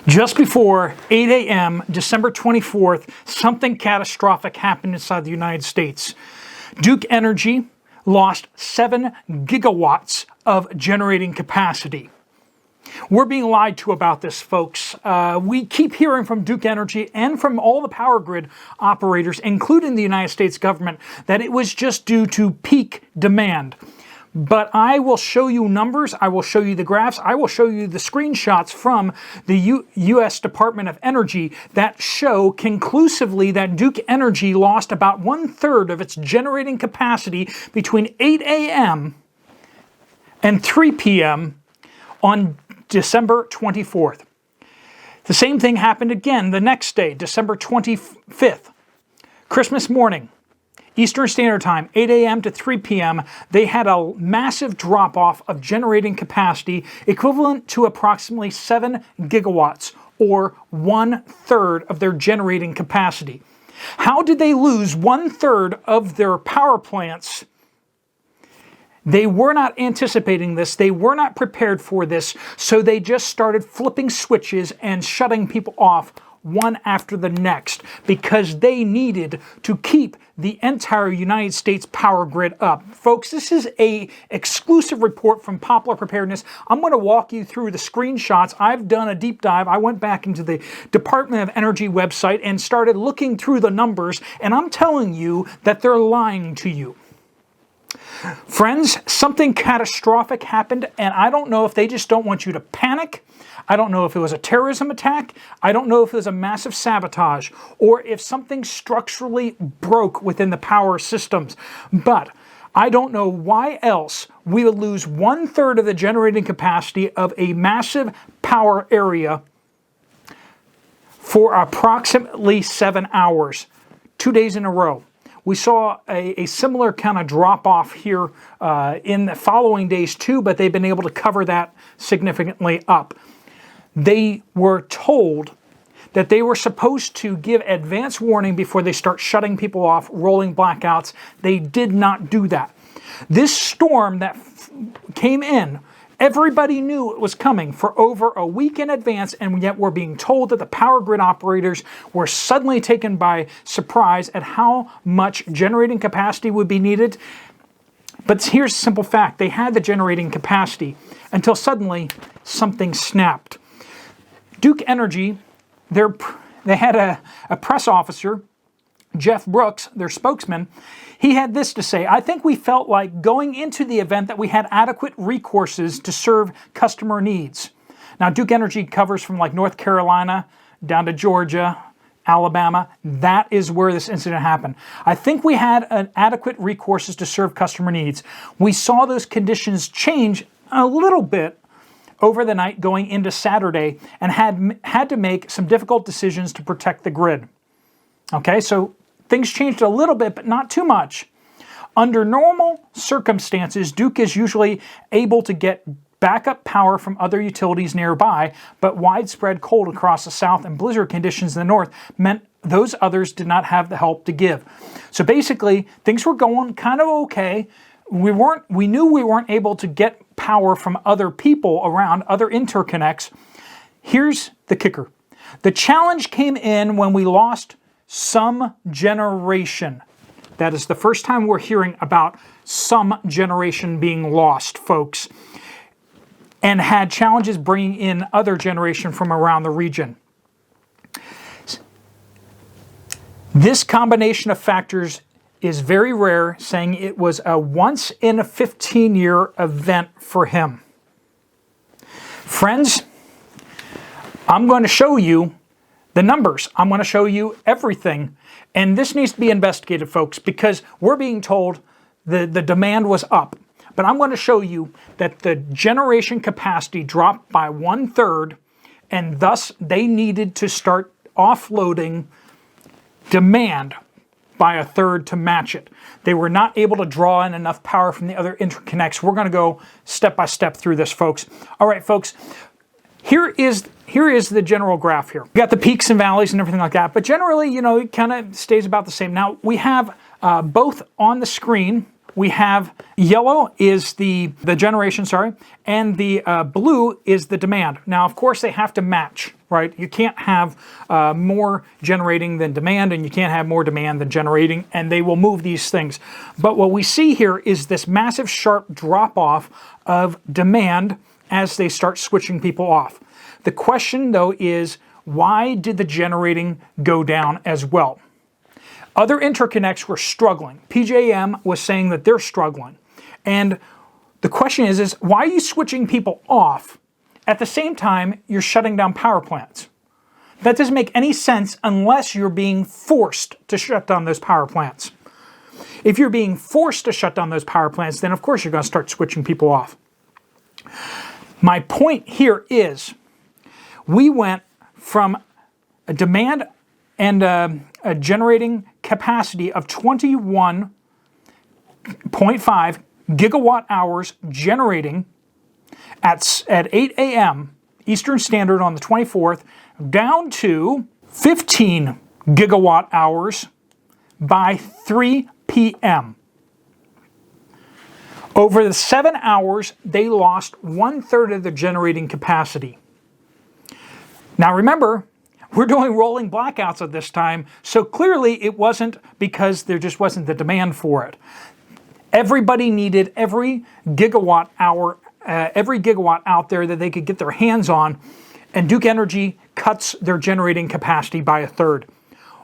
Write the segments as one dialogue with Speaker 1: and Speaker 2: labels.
Speaker 1: Just before 8 a.m., December 24th, something catastrophic happened inside the United States. Duke Energy lost 7 gigawatts of generating capacity. We're being lied to about this, folks. We keep hearing from Duke Energy and from all the power grid operators, including the United States government, that it was just due to peak demand. But I will show you numbers, I will show you the graphs, I will show you the screenshots from the U.S. Department of Energy that show conclusively that Duke Energy lost about 1/3 of its generating capacity between 8 a.m. and 3 p.m. on December 24th. The same thing happened again the next day, December 25th, Christmas morning. Eastern Standard Time, 8 a.m. to 3 p.m., they had a massive drop-off of generating capacity equivalent to approximately 7 gigawatts, or 1/3 of their generating capacity. How did they lose 1/3 of their power plants? They were not anticipating this, they were not prepared for this, so they just started flipping switches and shutting people off one after the next because they needed to keep the entire United States power grid up. Folks, this is an exclusive report from Poplar Preparedness. I'm going to walk you through the screenshots. I've done a deep dive. I went back into the Department of Energy website and started looking through the numbers, and I'm telling you that they're lying to you. Friends, something catastrophic happened, and I don't know if they just don't want you to panic. I don't know if it was a terrorism attack. I don't know if it was a massive sabotage or if something structurally broke within the power systems. But I don't know why else we would lose 1/3 of the generating capacity of a massive power area for approximately 7 hours, 2 days in a row. We saw a similar kind of drop-off here in the following days too, but they've been able to cover that significantly up. They were told that they were supposed to give advance warning before they start shutting people off, rolling blackouts. They did not do that. This storm that came in, everybody knew it was coming for over a week in advance, and yet we're being told that the power grid operators were suddenly taken by surprise at how much generating capacity would be needed. But here's a simple fact. They had the generating capacity until suddenly something snapped. Duke Energy, they had a press officer, Jeff Brooks, their spokesman. He had this to say: I think we felt like going into the event that we had adequate recourses to serve customer needs. Now, Duke Energy covers from like North Carolina down to Georgia, Alabama. That is where this incident happened. I think we had an adequate recourses to serve customer needs. We saw those conditions change a little bit over the night going into Saturday and had to make some difficult decisions to protect the grid. Okay, so things changed a little bit, but not too much. Under normal circumstances, Duke is usually able to get backup power from other utilities nearby, but widespread cold across the south and blizzard conditions in the north meant those others did not have the help to give. So basically, things were going kind of okay. We knew we weren't able to get power from other people around, other interconnects. Here's the kicker. The challenge came in when we lost some generation. That is the first time we're hearing about some generation being lost, folks, and had challenges bringing in other generation from around the region. This combination of factors is very rare, saying it was a once in a 15-year event for him. Friends, I'm going to show you the numbers. I'm going to show you everything. And this needs to be investigated, folks, because we're being told the demand was up. But I'm going to show you that the generation capacity dropped by 1/3, and thus they needed to start offloading demand by 1/3 to match it. They were not able to draw in enough power from the other interconnects. We're going to go step by step through this, folks. All right, folks, here is the general graph here. We got the peaks and valleys and everything like that, but generally, you know, it kind of stays about the same. Now, we have both on the screen. We have yellow is the generation, and the blue is the demand. Now, of course, they have to match. right? You can't have more generating than demand, and you can't have more demand than generating, and they will move these things. But what we see here is this massive sharp drop-off of demand as they start switching people off. The question, though, is why did the generating go down as well? Other interconnects were struggling. PJM was saying that they're struggling. And the question is why are you switching people off at the same time you're shutting down power plants? That doesn't make any sense unless you're being forced to shut down those power plants. If you're being forced to shut down those power plants, then of course you're going to start switching people off. My point here is we went from a demand and a generating capacity of 21.5 gigawatt hours generating at 8 a.m. Eastern Standard on the 24th down to 15 gigawatt hours by 3 p.m. Over the 7 hours, they lost 1/3 of their generating capacity. Now remember, we're doing rolling blackouts at this time, so clearly it wasn't because there just wasn't the demand for it. Everybody needed every gigawatt out there that they could get their hands on, and Duke Energy cuts their generating capacity by 1/3.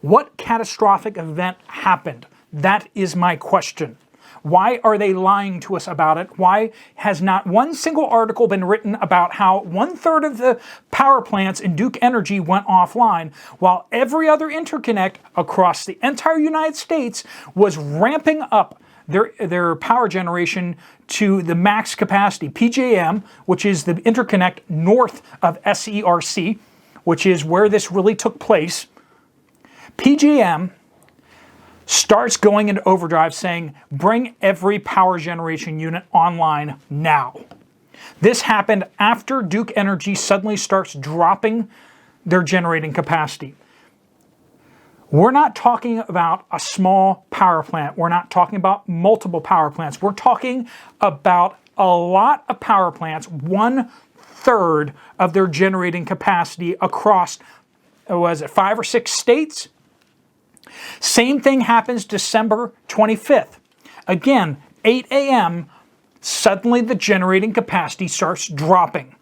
Speaker 1: What catastrophic event happened? That is my question. Why are they lying to us about it? Why has not one single article been written about how 1/3 of the power plants in Duke Energy went offline, while every other interconnect across the entire United States was ramping up their power generation to the max capacity? PJM, which is the interconnect north of SERC, which is where this really took place, PJM starts going into overdrive saying, bring every power generation unit online now. This happened after Duke Energy suddenly starts dropping their generating capacity. We're not talking about a small power plant. We're not talking about multiple power plants. We're talking about a lot of power plants, 1/3 of their generating capacity across, 5 or 6 states? Same thing happens December 25th. Again, 8 a.m., suddenly the generating capacity starts dropping.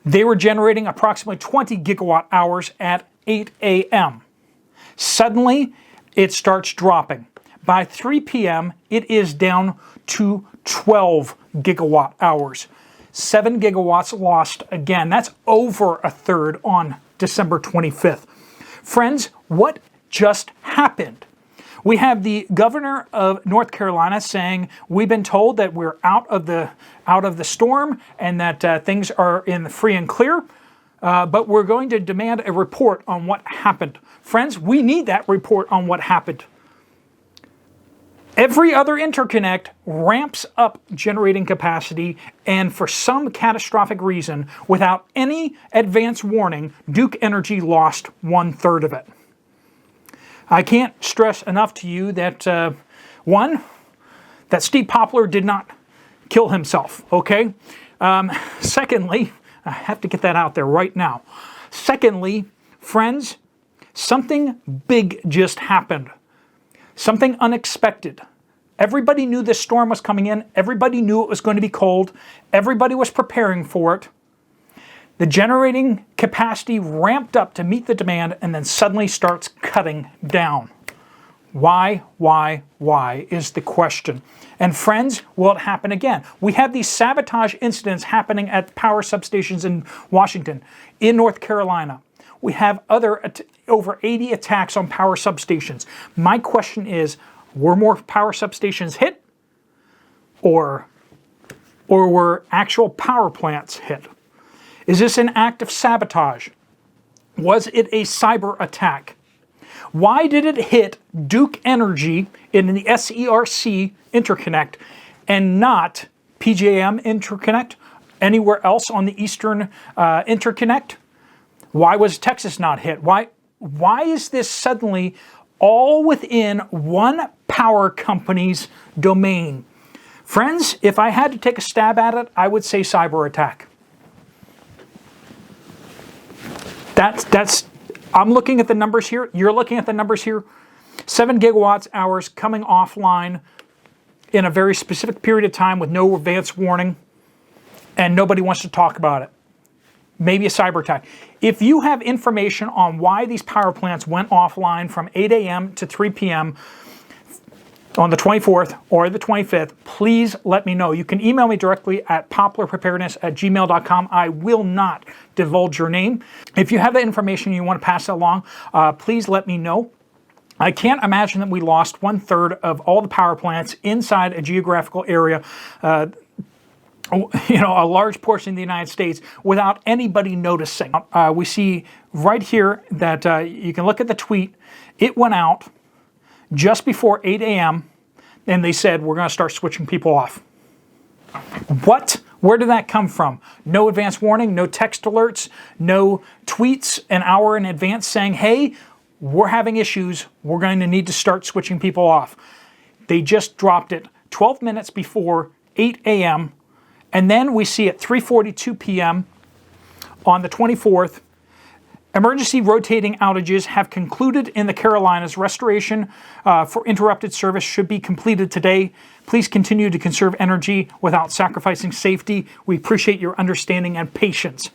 Speaker 1: They were generating approximately 20 gigawatt hours at 8 a.m. Suddenly, it starts dropping. By 3 p.m., it is down to 12 gigawatt hours. 7 gigawatts lost again. That's over 1/3 on December 25th. Friends, what just happened? We have the governor of North Carolina saying we've been told that we're out of the storm and that things are in the free and clear, but we're going to demand a report on what happened. Friends, we need that report on what happened. Every other interconnect ramps up generating capacity, and for some catastrophic reason, without any advance warning, Duke Energy lost 1/3 of it. I can't stress enough to you that, one, that Steve Poplar did not kill himself, okay? Secondly, I have to get that out there right now. Secondly, friends, something big just happened. Something unexpected. Everybody knew this storm was coming in. Everybody knew it was going to be cold. Everybody was preparing for it. The generating capacity ramped up to meet the demand and then suddenly starts cutting down. Why is the question. And friends, will it happen again? We have these sabotage incidents happening at power substations in Washington, in North Carolina. We have over 80 attacks on power substations. My question is, were more power substations hit? Or were actual power plants hit? Is this an act of sabotage? Was it a cyber attack? Why did it hit Duke Energy in the SERC interconnect and not PJM interconnect, anywhere else on the Eastern interconnect? Why was Texas not hit? Why is this suddenly all within one power company's domain? Friends, if I had to take a stab at it, I would say cyber attack. I'm looking at the numbers here. You're looking at the numbers here. 7 gigawatt hours coming offline in a very specific period of time with no advance warning, and nobody wants to talk about it. Maybe a cyber attack. If you have information on why these power plants went offline from 8 a.m. to 3 p.m. on the 24th or the 25th, please let me know. You can email me directly at poplarpreparedness@gmail.com. I will not divulge your name. If you have that information and you want to pass it along, please let me know. I can't imagine that we lost 1/3 of all the power plants inside a geographical area, a large portion of the United States, without anybody noticing. We see right here that you can look at the tweet. It went out just before 8 a.m. and they said, we're going to start switching people off. What? Where did that come from? No advance warning, no text alerts, no tweets an hour in advance saying, hey, we're having issues. We're going to need to start switching people off. They just dropped it 12 minutes before 8 a.m. And then we see at 3:42 p.m. on the 24th, emergency rotating outages have concluded in the Carolinas. Restoration for interrupted service should be completed today. Please continue to conserve energy without sacrificing safety. We appreciate your understanding and patience.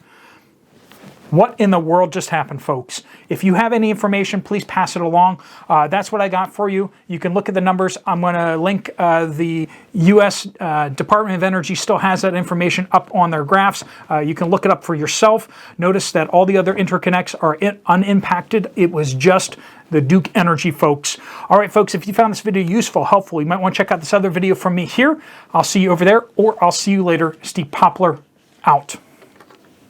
Speaker 1: What in the world just happened, folks? If you have any information, please pass it along. That's what I got for you. You can look at the numbers. I'm going to link the U.S. Department of Energy still has that information up on their graphs. You can look it up for yourself. Notice that all the other interconnects are unimpacted. It was just the Duke Energy folks. All right, folks, if you found this video useful, helpful, you might want to check out this other video from me here. I'll see you over there, or I'll see you later. Steve Poplar, out.